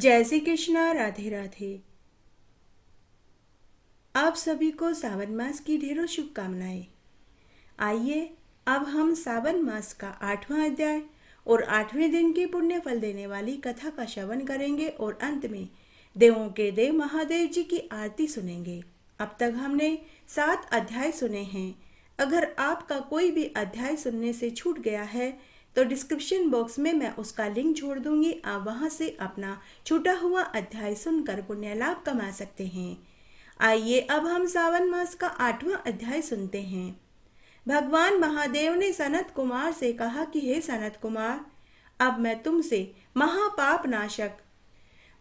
जय श्री कृष्णा। राधे राधे। आप सभी को सावन मास की ढेरों शुभकामनाएं। आइए अब हम सावन मास का 8वां अध्याय और 8वें दिन के पुण्य फल देने वाली कथा का श्रवण करेंगे और अंत में देवों के देव महादेव जी की आरती सुनेंगे। अब तक हमने 7 अध्याय सुने हैं। अगर आपका कोई भी अध्याय सुनने से छूट गया है तो डिस्क्रिप्शन बॉक्स में मैं उसका लिंक छोड़ दूंगी। आप वहां से अपना छूटा हुआ अध्याय सुनकर पुण्य लाभ कमा सकते हैं। आइए अब हम सावन मास का 8वां अध्याय सुनते हैं। भगवान महादेव ने सनत कुमार से कहा कि हे सनत कुमार, अब मैं तुमसे महापाप नाशक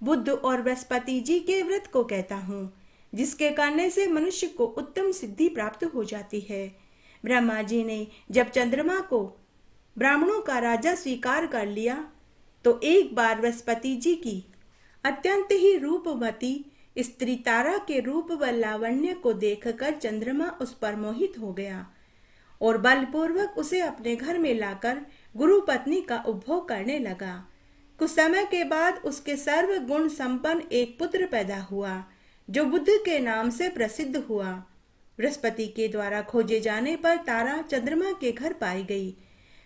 बुद्ध और बृहस्पति जी के व्रत को कहता हूँ, जिसके करने से मनुष्य को उत्तम सिद्धि प्राप्त हो जाती है। ब्रह्मा जी ने जब चंद्रमा को ब्राह्मणों का राजा स्वीकार कर लिया तो एक बार बृहस्पति जी की अत्यंत ही रूपवती स्त्री तारा के रूप व लावण्य को देखकर चंद्रमा उस पर मोहित हो गया और बलपूर्वक उसे अपने घर में लाकर गुरु पत्नी का उपभोग करने लगा। कुछ समय के बाद उसके सर्व गुण संपन्न एक पुत्र पैदा हुआ जो बुद्ध के नाम से प्रसिद्ध हुआ। बृहस्पति के द्वारा खोजे जाने पर तारा चंद्रमा के घर पाई गई।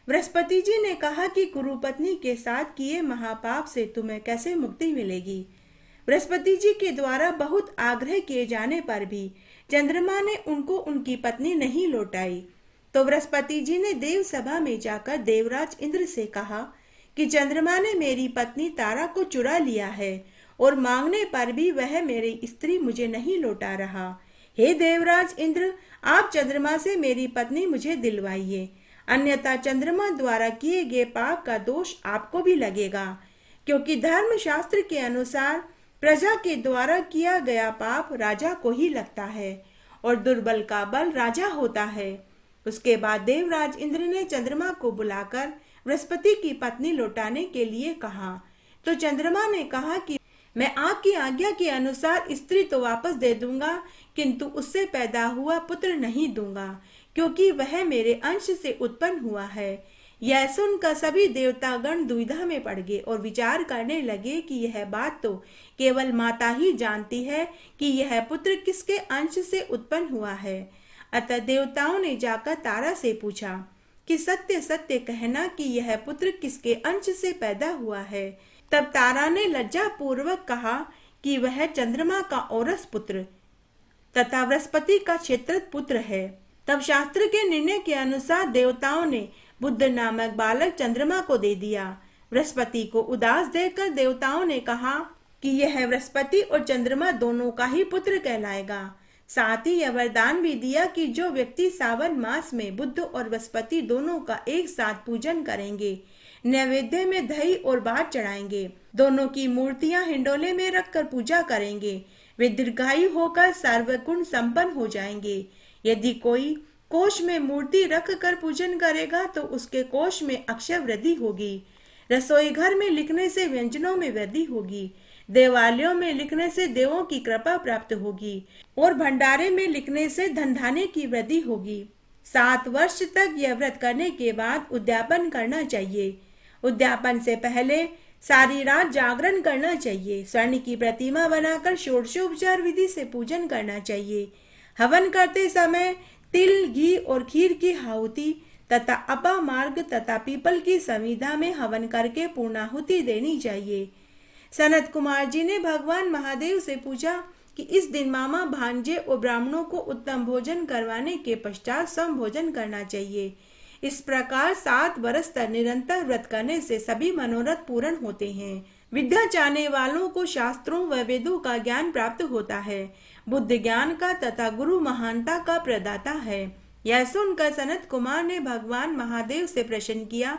बृहस्पति जी ने कहा कि गुरु पत्नी के साथ किए महापाप से तुम्हें कैसे मुक्ति मिलेगी। बृहस्पति जी के द्वारा बहुत आग्रह किए जाने पर भी चंद्रमा ने उनको उनकी पत्नी नहीं लौटाई। तो बृहस्पति जी ने देव सभा में जाकर देवराज इंद्र से कहा कि चंद्रमा ने मेरी पत्नी तारा को चुरा लिया है और मांगने पर भी वह मेरी स्त्री मुझे नहीं लौटा रहा। हे देवराज इंद्र, आप चंद्रमा से मेरी पत्नी मुझे दिलवाइए, अन्यथा चंद्रमा द्वारा किए गए पाप का दोष आपको भी लगेगा, क्योंकि धर्म शास्त्र के अनुसार प्रजा के द्वारा किया गया पाप राजा को ही लगता है और दुर्बल का बल राजा होता है। उसके बाद देवराज इंद्र ने चंद्रमा को बुलाकर बृहस्पति की पत्नी लौटाने के लिए कहा। तो चंद्रमा ने कहा कि मैं आपकी आज्ञा के अनुसार स्त्री तो वापस दे दूंगा, किंतु उससे पैदा हुआ पुत्र नहीं दूंगा, क्योंकि वह मेरे अंश से उत्पन्न हुआ है। यह सुनकर सभी देवतागण दुविधा में पड़ गए और विचार करने लगे कि यह बात तो केवल माता ही जानती है कि यह पुत्र किसके अंश से उत्पन्न हुआ है। अतः देवताओं ने जाकर तारा से पूछा कि सत्य सत्य कहना कि यह पुत्र किसके अंश से पैदा हुआ है। तब तारा ने लज्जा पूर्वक कहा कि वह चंद्रमा का औरस पुत्र तथा बृहस्पति का क्षेत्रज पुत्र है। तब शास्त्र के निर्णय के अनुसार देवताओं ने बुद्ध नामक बालक चंद्रमा को दे दिया। बृहस्पति को उदास देखकर देवताओं ने कहा कि यह बृहस्पति और चंद्रमा दोनों का ही पुत्र कहलाएगा। साथ ही यह वरदान भी दिया कि जो व्यक्ति सावन मास में बुद्ध और बृहस्पति दोनों का एक साथ पूजन करेंगे, नैवेद्य में दही और भात चढ़ाएंगे, दोनों की मूर्तियां हिंडोले में रखकर पूजा करेंगे, वे दीर्घायु होकर सर्वगुण संपन्न हो जाएंगे। यदि कोई कोष में मूर्ति रख कर पूजन करेगा तो उसके कोष में अक्षय वृद्धि होगी। रसोई घर में लिखने से व्यंजनों में वृद्धि होगी। देवालयों में लिखने से देवों की कृपा प्राप्त होगी और भंडारे में लिखने से धन धान्य की वृद्धि होगी। 7 वर्ष तक यह व्रत करने के बाद उद्यापन करना चाहिए। उद्यापन से पहले सारी रात जागरण करना चाहिए। स्वर्ण की प्रतिमा बनाकर षोडशोपचार विधि से पूजन करना चाहिए। हवन करते समय तिल, घी और खीर की आहुति तथा अपा मार्ग तथा पीपल की संविधा में हवन करके पूर्णाहुति देनी चाहिए। सनत कुमार जी ने भगवान महादेव से पूछा कि इस दिन मामा भांजे और ब्राह्मणों को उत्तम भोजन करवाने के पश्चात सम भोजन करना चाहिए। इस प्रकार 7 वर्ष तक निरंतर व्रत करने से सभी मनोरथ पूर्ण होते हैं। विद्या चाहने वालों को शास्त्रों व वेदों का ज्ञान प्राप्त होता है। बुद्ध ज्ञान का तथा गुरु महानता का प्रदाता है। यह सुनकर सनत कुमार ने भगवान महादेव से प्रश्न किया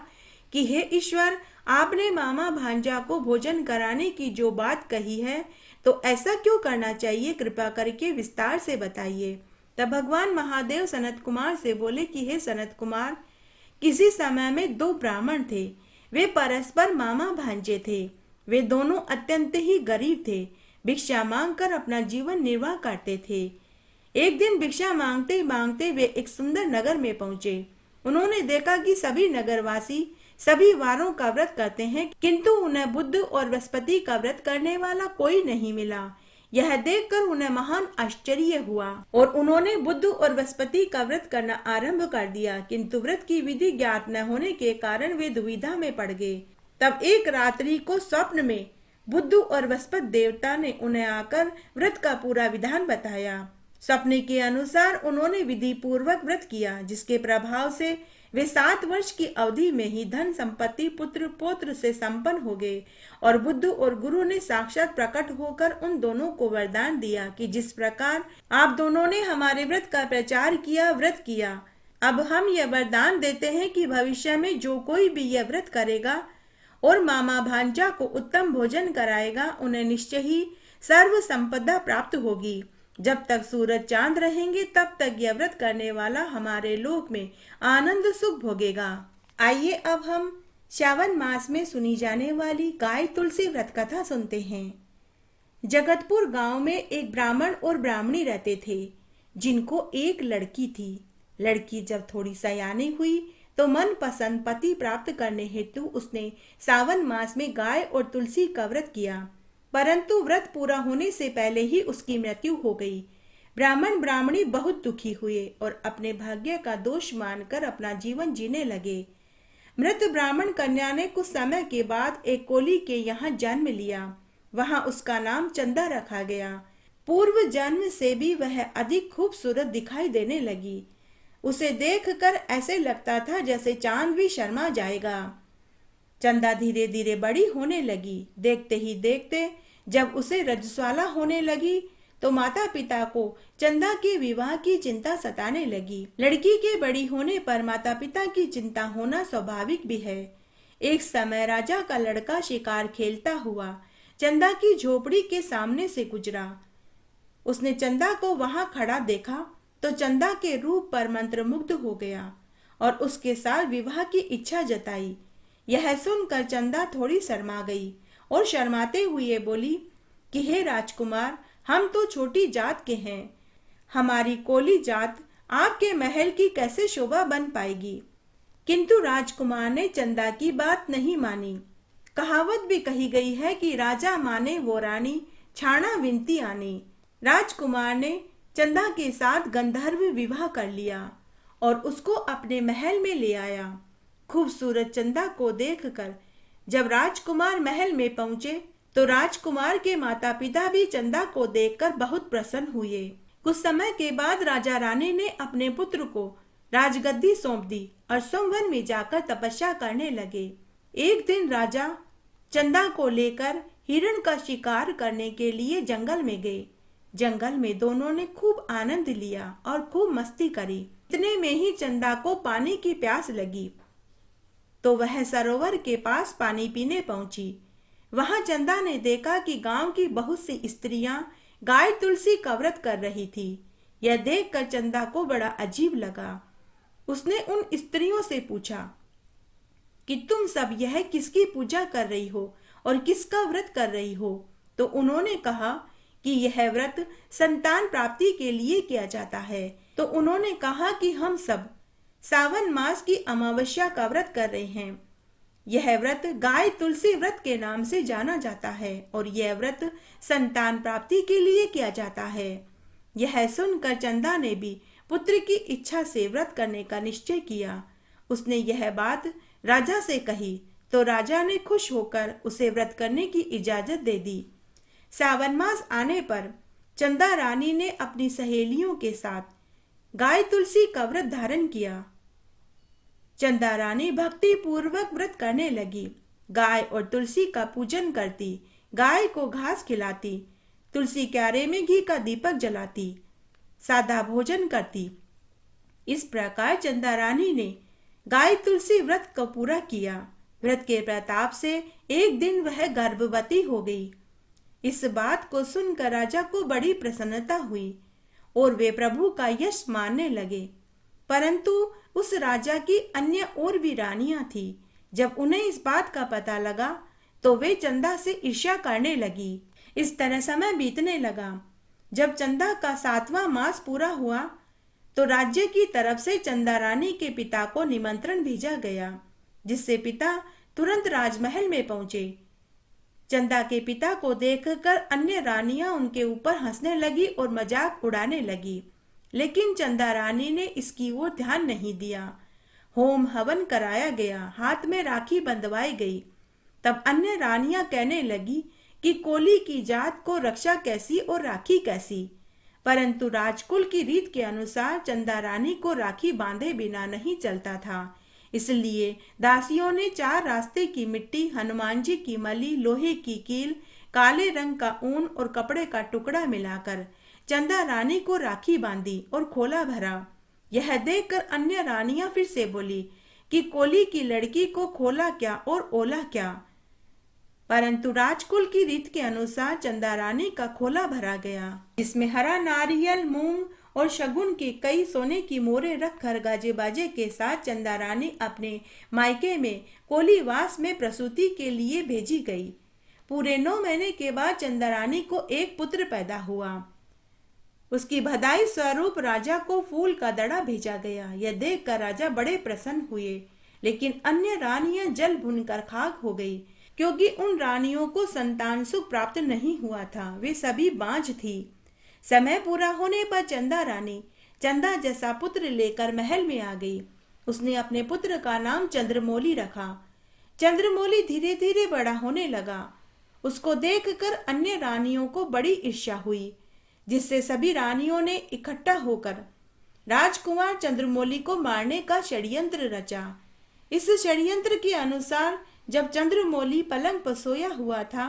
कि हे ईश्वर, आपने मामा भांजा को भोजन कराने की जो बात कही है, तो ऐसा क्यों करना चाहिए, कृपा करके विस्तार से बताइए। तब भगवान महादेव सनत कुमार से बोले कि हे सनत कुमार, किसी समय में 2 ब्राह्मण थे। वे परस्पर मामा भांजे थे। वे दोनों अत्यंत ही गरीब थे। भिक्षा मांगकर अपना जीवन निर्वाह करते थे। एक दिन भिक्षा मांगते मांगते वे एक सुंदर नगर में पहुंचे। उन्होंने देखा कि सभी नगरवासी सभी वारों का व्रत करते हैं, किंतु उन्हें बुध और बृहस्पति का व्रत करने वाला कोई नहीं मिला। यह देखकर उन्हें महान आश्चर्य हुआ और उन्होंने बुध और बृहस्पति का व्रत करना आरंभ कर दिया, किंतु व्रत की विधि ज्ञात न होने के कारण वे दुविधा में पड़ गए। तब एक रात्रि को स्वप्न में बुध और बृहस्पति देवता ने उन्हें आकर व्रत का पूरा विधान बताया। स्वप्न के अनुसार उन्होंने विधि पूर्वक व्रत किया, जिसके प्रभाव से वे 7 वर्ष की अवधि में ही धन संपत्ति पुत्र पौत्र से संपन्न हो गए। और बुद्ध और गुरु ने साक्षात प्रकट होकर उन दोनों को वरदान दिया कि जिस प्रकार आप दोनों ने हमारे व्रत का प्रचार किया, व्रत किया, अब हम यह वरदान देते हैं कि भविष्य में जो कोई भी यह व्रत करेगा और मामा भांजा को उत्तम भोजन कराएगा, उन्हें निश्चय ही सर्व संपदा प्राप्त होगी। जब तक सूरज चांद रहेंगे तब तक यह व्रत करने वाला हमारे लोक में आनंद सुख भोगेगा। आइए अब हम श्रावण मास में सुनी जाने वाली गाय तुलसी व्रत कथा सुनते हैं। जगतपुर गांव में एक ब्राह्मण और ब्राह्मणी रहते थे, जिनको एक लड़की थी। लड़की जब थोड़ी सयानी हुई तो मन पसंद पति प्राप्त करने हेतु उसने सावन मास में गाय और तुलसी का व्रत किया, परंतु व्रत पूरा होने से पहले ही उसकी मृत्यु हो गई। ब्राह्मण ब्राह्मणी बहुत दुखी हुए और अपने भाग्य का दोष मानकर अपना जीवन जीने लगे। मृत ब्राह्मण कन्या ने कुछ समय के बाद एक कोली के यहाँ जन्म लिया। वहां उसका नाम चंदा रखा गया। पूर्व जन्म से भी वह अधिक खूबसूरत दिखाई देने लगी। उसे देखकर ऐसे लगता था जैसे चांद भी शर्मा जाएगा। चंदा धीरे धीरे बड़ी होने लगी। देखते ही देखते जब उसे रजस्वाला होने लगी तो माता पिता को चंदा के विवाह की चिंता सताने लगी। लड़की के बड़ी होने पर माता पिता की चिंता होना स्वाभाविक भी है। एक समय राजा का लड़का शिकार खेलता हुआ चंदा की झोपड़ी के सामने से गुजरा। उसने चंदा को वहां खड़ा देखा तो चंदा के रूप पर मंत्रमुग्ध हो गया और उसके साथ विवाह की इच्छा जताई। यह सुनकर चंदा थोड़ी शर्मा गई और शर्माते हुए बोली कि हे राजकुमार, हम तो छोटी जात के हैं, हमारी कोली जात आपके महल की कैसे शोभा बन पाएगी। किंतु राजकुमार ने चंदा की बात नहीं मानी। कहावत भी कही गई है कि राजा माने वो रानी, छाना विनती आनी। राजकुमार ने चंदा के साथ गंधर्व विवाह कर लिया और उसको अपने महल में ले आया। खूबसूरत चंदा को देखकर जब राजकुमार महल में पहुंचे तो राजकुमार के माता पिता भी चंदा को देखकर बहुत प्रसन्न हुए। कुछ समय के बाद राजा रानी ने अपने पुत्र को राजगद्दी सौंप दी और सोमवन में जाकर तपस्या करने लगे। एक दिन राजा चंदा को लेकर हिरण का शिकार करने के लिए जंगल में गए। जंगल में दोनों ने खूब आनंद लिया और खूब मस्ती करी। इतने में ही चंदा को पानी की प्यास लगी तो वह सरोवर के पास पानी पीने पहुंची। वहां चंदा ने देखा कि गांव की बहुत सी स्त्रियां गाय तुलसी का व्रत कर रही थी। यह देखकर चंदा को बड़ा अजीब लगा। उसने उन स्त्रियों से पूछा कि तुम सब यह किसकी पूजा कर रही हो और किसका व्रत कर रही हो? तो उन्होंने कहा कि यह व्रत संतान प्राप्ति के लिए किया जाता है। तो उन्होंने कहा कि हम सब सावन मास की अमावस्या का व्रत कर रहे हैं। यह व्रत गाय तुलसी व्रत के नाम से जाना जाता है और यह व्रत संतान प्राप्ति के लिए किया जाता है। यह सुनकर चंदा ने भी पुत्र की इच्छा से व्रत करने का निश्चय किया। उसने यह बात राजा से कही तो राजा ने खुश होकर उसे व्रत करने की इजाजत दे दी। सावन मास आने पर चंदा रानी ने अपनी सहेलियों के साथ गाय तुलसी का व्रत धारण किया। चंदा रानी भक्ति पूर्वक व्रत करने लगी। गाय और तुलसी का पूजन करती, गाय को घास खिलाती, तुलसी क्यारे में घी का दीपक जलाती, सादा भोजन करती। इस प्रकार चंदा रानी ने गाय तुलसी व्रत को पूरा किया। व्रत के प्रताप से एक दिन वह गर्भवती हो गई। इस बात को सुनकर राजा को बड़ी प्रसन्नता हुई और वे प्रभु का यश मानने लगे। परंतु उस राजा की अन्य और भी रानियां थी। जब उन्हें इस बात का पता लगा तो वे चंदा से ईर्ष्या करने लगी। इस तरह समय बीतने लगा। जब चंदा का 7वां मास पूरा हुआ तो राज्य की तरफ से चंदा रानी के पिता को निमंत्रण भेजा गया। जिससे पिता तुरंत राजमहल में पहुंचे। चंदा के पिता को देखकर अन्य रानियां उनके ऊपर हंसने लगी और मजाक उड़ाने लगी, लेकिन चंदा रानी ने इसकी ओर ध्यान नहीं दिया। होम हवन कराया गया, हाथ में राखी बंधवाई गई। तब अन्य रानियां कहने लगी कि कोली की जात को रक्षा कैसी और राखी कैसी, परंतु राजकुल की रीत के अनुसार चंदा रानी को राखी बांधे बिना नहीं चलता था। इसलिए दासियों ने 4 रास्ते की मिट्टी, हनुमान जी की मली, लोहे की कील, काले रंग का ऊन और कपड़े का टुकड़ा मिलाकर चंदा रानी को राखी बांधी और खोला भरा। यह देखकर अन्य रानियां फिर से बोली कि कोली की लड़की को खोला क्या और ओला क्या, परंतु राजकुल की रीत के अनुसार चंदा रानी का खोला भरा गया, जिसमें हरा नारियल, मूंग और शगुन के कई सोने की मोहरें रखकर गाजे बाजे के साथ चंदा रानी अपने मायके में कोलीवास में प्रसूति के लिए भेजी गई। पूरे 9 महीने के बाद चंदा रानी को एक पुत्र पैदा हुआ। उसकी बधाई स्वरूप राजा को फूल का दड़ा भेजा गया। यह देखकर राजा बड़े प्रसन्न हुए, लेकिन अन्य रानियां जल भुनकर खाक हो गई, क्योंकि उन रानियों को संतान सुख प्राप्त नहीं हुआ था। वे सभी बांझ थी। समय पूरा होने पर चंदा रानी चंदा जैसा पुत्र लेकर महल में आ गई। उसने अपने पुत्र का नाम चंद्रमौली रखा। चंद्रमौली धीरे धीरे बड़ा होने लगा। उसको देखकर अन्य रानियों को बड़ी ईर्ष्या हुई, जिससे सभी रानियों ने इकट्ठा होकर राजकुमार चंद्रमौली को मारने का षड्यंत्र रचा। इस षड्यंत्र के अनुसार जब चंद्रमौली पलंग पर सोया हुआ था,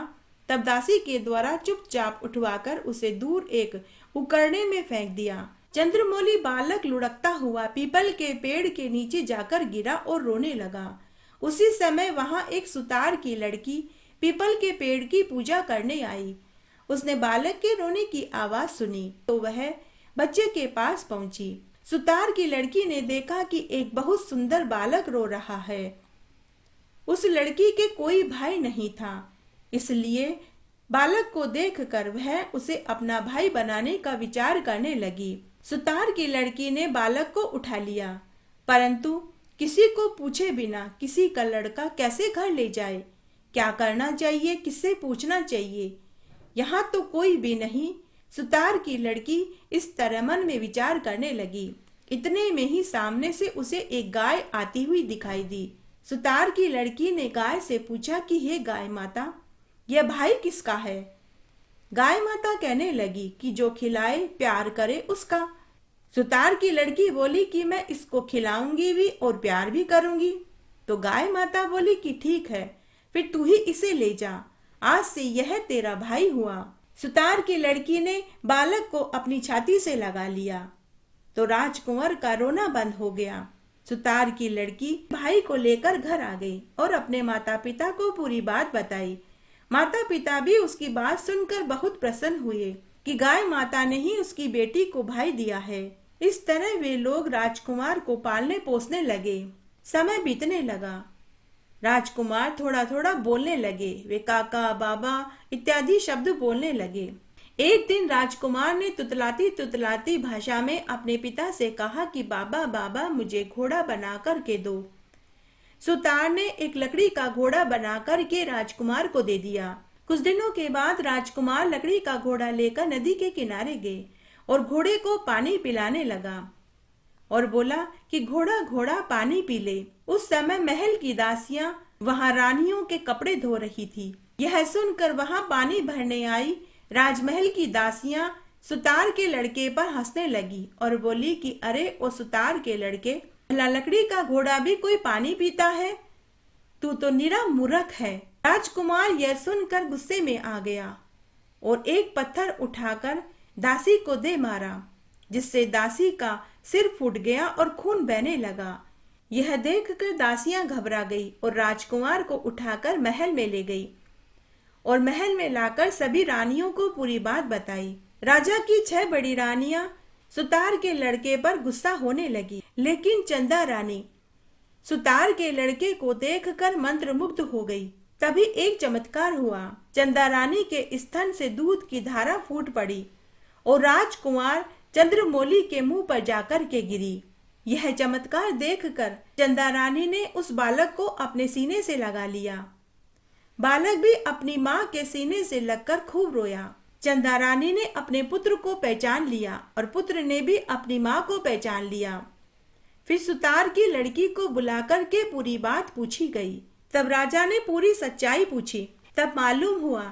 तब दासी के द्वारा चुपचाप उठवाकर उसे दूर एक उकरने में फेंक दिया। चंद्रमौली बालक लुढ़कता हुआ पीपल के पेड़ के नीचे जाकर गिरा और रोने लगा। उसी समय वहां एक सुतार की लड़की पीपल के पेड़ की पूजा करने आई। उसने बालक के रोने की आवाज सुनी तो वह बच्चे के पास पहुंची। सुतार की लड़की ने देखा कि एक बहुत सुंदर बालक रो रहा है। उस लड़की के कोई भाई नहीं था, इसलिए बालक को देखकर वह उसे अपना भाई बनाने का विचार करने लगी। सुतार की लड़की ने बालक को उठा लिया, परंतु किसी को पूछे बिना किसी का लड़का कैसे घर ले जाए? क्या करना चाहिए, किससे पूछना चाहिए? यहाँ तो कोई भी नहीं। सुतार की लड़की इस तरह मन में विचार करने लगी। इतने में ही सामने से उसे एक गाय आती हुई दिखाई दी। सुतार की लड़की ने गाय से पूछा कि हे गाय माता, यह भाई किसका है? गाय माता कहने लगी कि जो खिलाए प्यार करे उसका। सुतार की लड़की बोली कि मैं इसको खिलाऊंगी भी और प्यार भी करूंगी। तो गाय माता बोली कि ठीक है, फिर तू ही इसे ले जा, आज से यह तेरा भाई हुआ। सुतार की लड़की ने बालक को अपनी छाती से लगा लिया तो राजकुंवर का रोना बंद हो गया। सुतार की लड़की भाई को लेकर घर आ गई और अपने माता पिता को पूरी बात बताई। माता पिता भी उसकी बात सुनकर बहुत प्रसन्न हुए कि गाय माता ने ही उसकी बेटी को भाई दिया है। इस तरह वे लोग राजकुमार को पालने पोसने लगे। समय बीतने लगा। राजकुमार थोड़ा थोड़ा बोलने लगे। वे काका, बाबा इत्यादि शब्द बोलने लगे। एक दिन राजकुमार ने तुतलाती तुतलाती भाषा में अपने पिता से कहा कि बाबा बाबा मुझे घोड़ा बना कर के दो। सुतार ने एक लकड़ी का घोड़ा बना कर के राजकुमार को दे दिया। कुछ दिनों के बाद राजकुमार लकड़ी का घोड़ा लेकर नदी के किनारे गए और घोड़े को पानी पिलाने लगा और बोला कि घोड़ा घोड़ा पानी पी ले। उस समय महल की दासियां वहां रानियों के कपड़े धो रही थी। यह सुनकर वहां पानी भरने आई राजमहल की दासियां सुतार के लड़के पर हंसने लगी और बोली कि अरे ओ सुतार के लड़के, भला लकड़ी का घोड़ा भी कोई पानी पीता है? तू तो निरा मूर्ख है। राजकुमार यह सुनकर गुस्से में आ गया और एक पत्थर उठाकर दासी को दे मारा, जिससे दासी का सिर फूट गया और खून बहने लगा। यह देखकर दासियां घबरा गई और राजकुमार को उठाकर महल में ले गई और महल में लाकर सभी रानियों को पूरी बात बताई। राजा की 6 बड़ी रानियां सुतार के लड़के पर गुस्सा होने लगी, लेकिन चंदा रानी सुतार के लड़के को देखकर मंत्रमुग्ध हो गई। तभी एक चमत्कार हुआ। चंदा रानी के स्तन से दूध की धारा फूट पड़ी और राजकुमार चंद्रमौली के मुंह पर जाकर के गिरी। यह चमत्कार देखकर चंदा रानी ने उस बालक को अपने सीने से लगा लिया। बालक भी अपनी माँ के सीने से लगकर खूब रोया। चंदा रानी ने अपने पुत्र को पहचान लिया और पुत्र ने भी अपनी माँ को पहचान लिया। फिर सुतार की लड़की को बुलाकर के पूरी बात पूछी गई। तब राजा ने पूरी सच्चाई पूछी। तब मालूम हुआ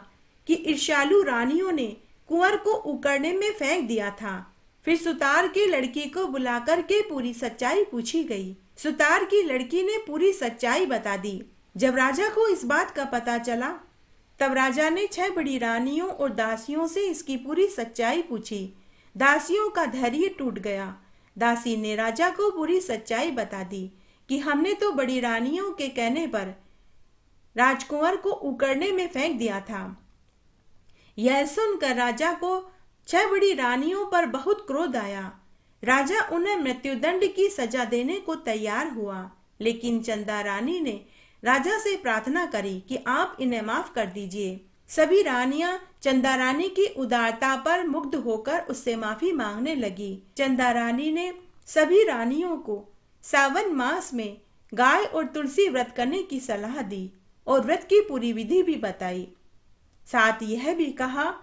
कि ईर्ष्यालु रानियों ने कुंवर को उकड़ने में फेंक दिया था। फिर सुतार की लड़की को बुलाकर के पूरी सच्चाई पूछी गई। सुतार की लड़की ने पूरी सच्चाई बता दी। जब राजा को इस बात का पता चला, तब राजा ने 6 बड़ी रानियों और दासियों से इसकी पूरी सच्चाई पूछी। दासियों का धैर्य टूट गया। दासी ने राजा को पूरी सच्चाई बता दी कि हमने तो बड़ी रानियों के कहने पर राजकुंवर को उकड़ने में फेंक दिया था। यह सुनकर राजा को 6 बड़ी रानियों पर बहुत क्रोध आया। राजा उन्हें मृत्युदंड की सजा देने को तैयार हुआ, लेकिन चंदा रानी ने राजा से प्रार्थना करी कि आप इन्हें माफ कर दीजिए। सभी रानियां चंदा रानी की उदारता पर मुग्ध होकर उससे माफी मांगने लगी। चंदा रानी ने सभी रानियों को सावन मास में गाय और तुलसी व्रत करने की सलाह दी और व्रत की पूरी विधि भी बताई। साथ यह भी कहा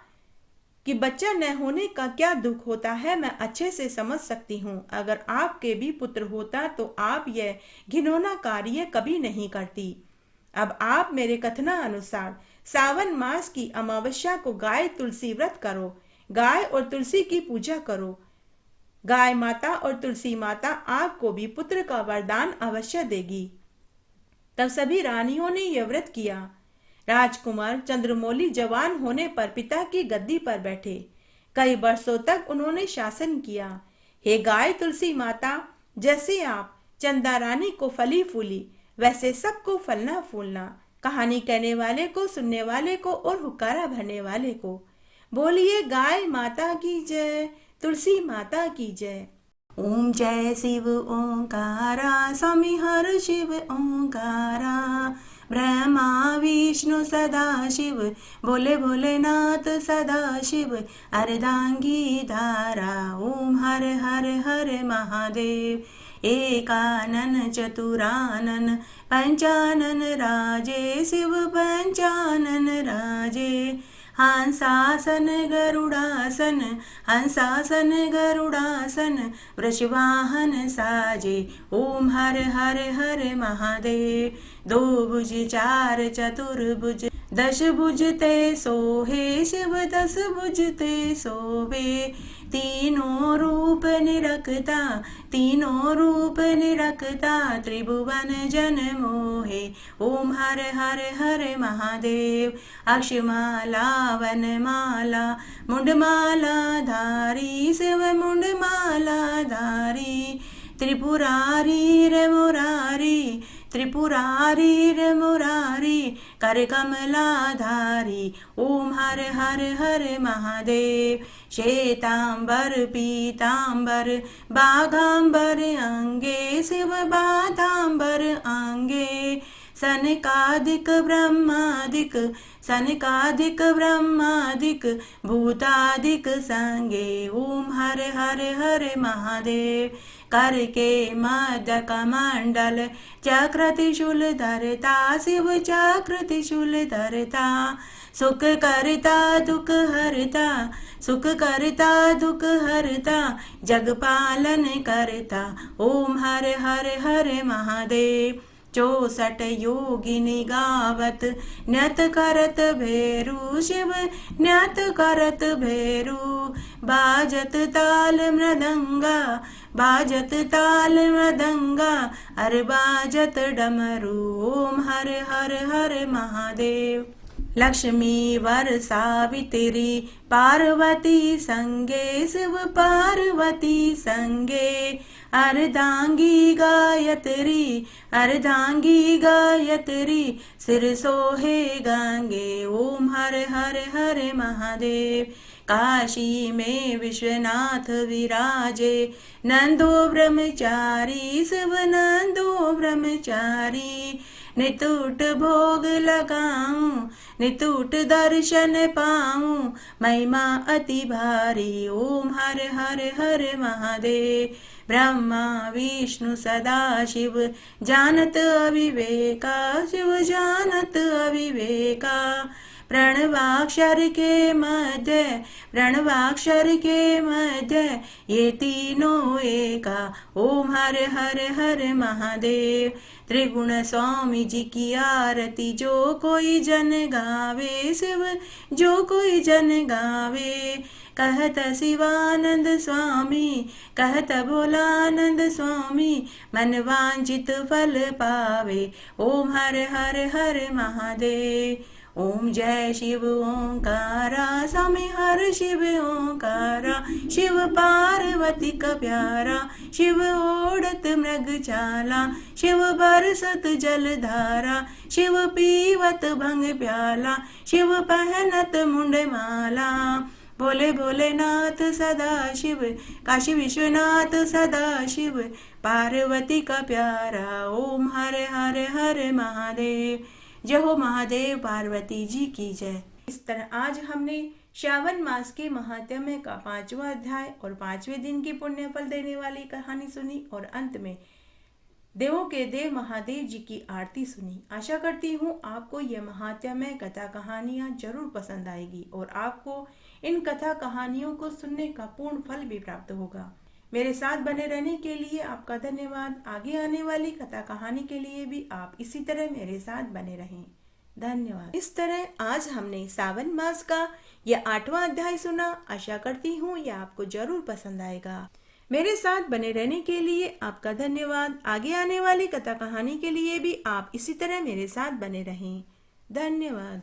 कि बच्चा न होने का क्या दुख होता है मैं अच्छे से समझ सकती हूँ। अगर आपके भी पुत्र होता तो आप यह घिनौना कार्य कभी नहीं करती। अब आप मेरे कथना अनुसार सावन मास की अमावस्या को गाय तुलसी व्रत करो। गाय और तुलसी की पूजा करो। गाय माता और तुलसी माता आपको भी पुत्र का वरदान अवश्य देगी। तब सभी रानियों ने यह व्रत किया। राजकुमार चंद्रमौली जवान होने पर पिता की गद्दी पर बैठे। कई वर्षों तक उन्होंने शासन किया। हे गाय तुलसी माता, जैसे आप चंदा रानी को फली फूली, वैसे सबको फलना फूलना। कहानी कहने वाले को, सुनने वाले को और हुक्कारा भरने वाले को बोलिए गाय माता की जय, तुलसी माता की जय। ओम जय शिव ओंकारा, स्वामी हर शिव ओंकारा। ब्रह्मा विष्णु सदा शिव, बोले भोलेनाथ सदा शिव। अर्धांगी धारा, ओम हर हर हर महादेव। एकानन चतुरानन, पंचानन राजे, शिव पंचानन राजे। हंसासन गरुड़ासन, हंसासन गरुड़ासन, वृषवाहन साजे, ओम हर हर हर महादेव। 2 भुज 4 चतुर्भुज, 10 भुज ते सोहे, शिव 10 भुज ते सोवे। तीनों रूप निरखता, तीनों रूप निरखता, त्रिभुवन जन मोहे, ओम हर हर हर महादेव। अक्षमाला वनमाला, मुंडमाला धारी, शिव मुंडमाला धारी। त्रिपुरारी रे मुरारी, त्रिपुरारी रे मुरारी, कर कमलाधारी, ओम हर हर हर महादेव। श्वेतांबर पीतांबर, बाघांबर अंगे, शिव बाधांबर अंगे। सनकादिक ब्रह्मादिक, सनकादिक ब्रह्मादिक, भूतादिक संगे, ओम हर हर हर महादेव। करके मध्य कमंडल, चक्र त्रिशूल धरता, शिव चक्र त्रिशूल धरता। सुख करता दुख हरता, सुख करता दुख हरता, जग पालन करता, ओम हर हर हर महादेव। 64 योगिनी गावत, नृत करत भेरू, शिव नृत करत भेरू। बाजत ताल मृदंगा, बाजत ताल मृदंगा, अर बाजत डमरू, ओम हर हर हर महादेव। लक्ष्मी वर सावित्री, पार्वती संगे, शिव पार्वती संगे। अर्धांगी गायत्री, अर्धांगी गायत्री, सिर सोहे गंगे, ओम हर हर हर महादेव। काशी में विश्वनाथ विराजे, नंदो ब्रह्मचारी, शिव नंदो ब्रह्मचारी। नितुट भोग लगाऊं, नितुट दर्शन पाऊं, महिमा अति भारी, ओम हर हर हर महादेव। ब्रह्मा विष्णु सदाशिव जानत अविवेका, शिव जानत अविवेका। प्रणवाक्षर के मध्य ये तीनों एका। ओम हर हर हर महादेव। त्रिगुण स्वामी जी की आरती जो कोई जन गावे, शिव जो कोई जन गावे। कहत शिवानंद स्वामी, कहत भोलानंद स्वामी, मन वांछित फल पावे। ओम हर हर हर महादेव। ओम जय शिव ओंकारा, स्वामी हर शिव ओंकारा। शिव पार्वती का प्यारा, शिव ओढ़त मृग चाला, शिव बरसत जलधारा, शिव पीवत भंग प्याला, शिव पहनत मुंड माला। भोले भोलेनाथ सदा शिव, काशी विश्वनाथ सदा शिव, पार्वती का प्यारा। ओम हर हर हर महादेव। जय हो महादेव, पार्वती जी की जय। इस तरह आज हमने श्रावण मास के महात्म्य का 5वां अध्याय और 5वें दिन की पुण्य फल देने वाली कहानी सुनी और अंत में देवों के देव महादेव जी की आरती सुनी। आशा करती हूँ आपको यह महात्म्य कथा कहानियाँ जरूर पसंद आएगी और आपको इन कथा कहानियों को सुनने का पूर्ण फल भी प्राप्त होगा। मेरे साथ बने रहने के लिए आपका धन्यवाद। आगे आने वाली कथा कहानी के लिए भी आप इसी तरह मेरे साथ बने रहें। धन्यवाद। इस तरह आज हमने सावन मास का यह 8वां अध्याय सुना। आशा करती हूँ यह आपको जरूर पसंद आएगा। मेरे साथ बने रहने के लिए आपका धन्यवाद। आगे आने वाली कथा कहानी के लिए भी आप इसी तरह मेरे साथ बने रहें। धन्यवाद।